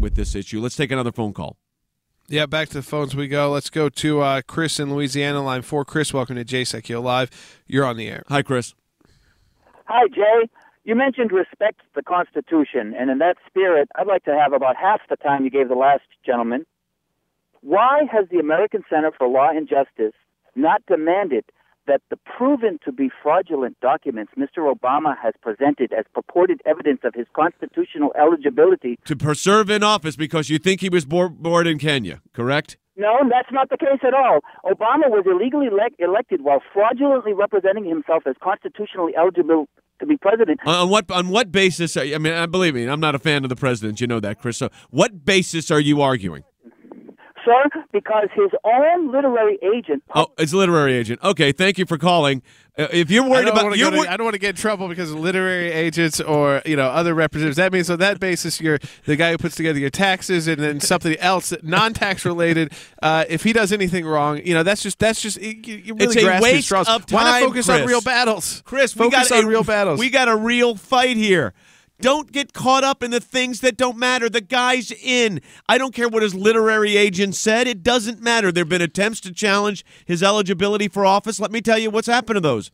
with this issue. Let's take another phone call. Yeah, back to the phones we go. Let's go to Chris in Louisiana, line 4. Chris, welcome to JSEC Live. You're on the air. Hi, Chris. Hi, Jay. You mentioned respect the Constitution, and in that spirit, I'd like to have about half the time you gave the last gentleman. Why has the American Center for Law and Justice not demanded that the proven to be fraudulent documents Mr. Obama has presented as purported evidence of his constitutional eligibility To serve in office because you think he was born in Kenya, correct? No, that's not the case at all. Obama was illegally elected while fraudulently representing himself as constitutionally eligible to be president. On what basis? I mean, believe me, I'm not a fan of the president. You know that, Chris. So what basis are you arguing? Sir, because his own literary agent... Oh, it's a literary agent. Okay, thank you for calling. If you're worried about... I don't want to get in trouble because of literary agents or other representatives. That means on that basis, you're the guy who puts together your taxes and then something else, non-tax related. If he does anything wrong, that's just you really it's a waste straws. of time, Why not focus Chris? on real battles? Chris, focus on real battles. We got a real fight here. Don't get caught up in the things that don't matter. The guy's in. I don't care what his literary agent said. It doesn't matter. There have been attempts to challenge his eligibility for office. Let me tell you what's happened to those.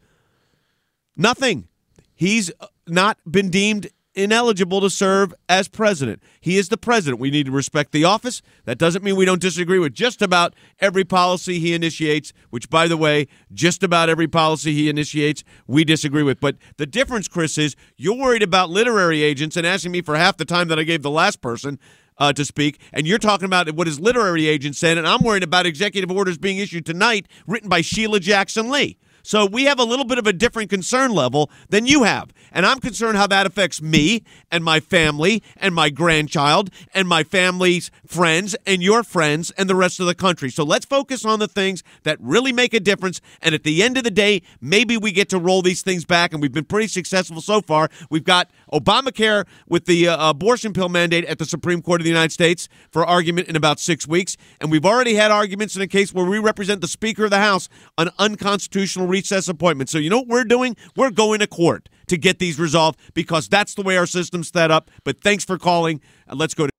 Nothing. He's not been deemed ineligible to serve as president. He is the president. We need to respect the office. That doesn't mean we don't disagree with just about every policy he initiates, which, by the way, just about every policy he initiates, we disagree with. But the difference, Chris, is you're worried about literary agents and asking me for half the time that I gave the last person to speak, and you're talking about what his literary agent said, and I'm worried about executive orders being issued tonight written by Sheila Jackson Lee. So we have a little bit of a different concern level than you have. And I'm concerned how that affects me and my family and my grandchild and my family's friends and your friends and the rest of the country. So let's focus on the things that really make a difference. And at the end of the day, maybe we get to roll these things back. And we've been pretty successful so far. We've got Obamacare with the abortion pill mandate at the Supreme Court of the United States for argument in about 6 weeks. And we've already had arguments in a case where we represent the Speaker of the House on unconstitutional recess appointment. So you know what we're doing? We're going to court to get these resolved because that's the way our system's set up. But thanks for calling. Let's go to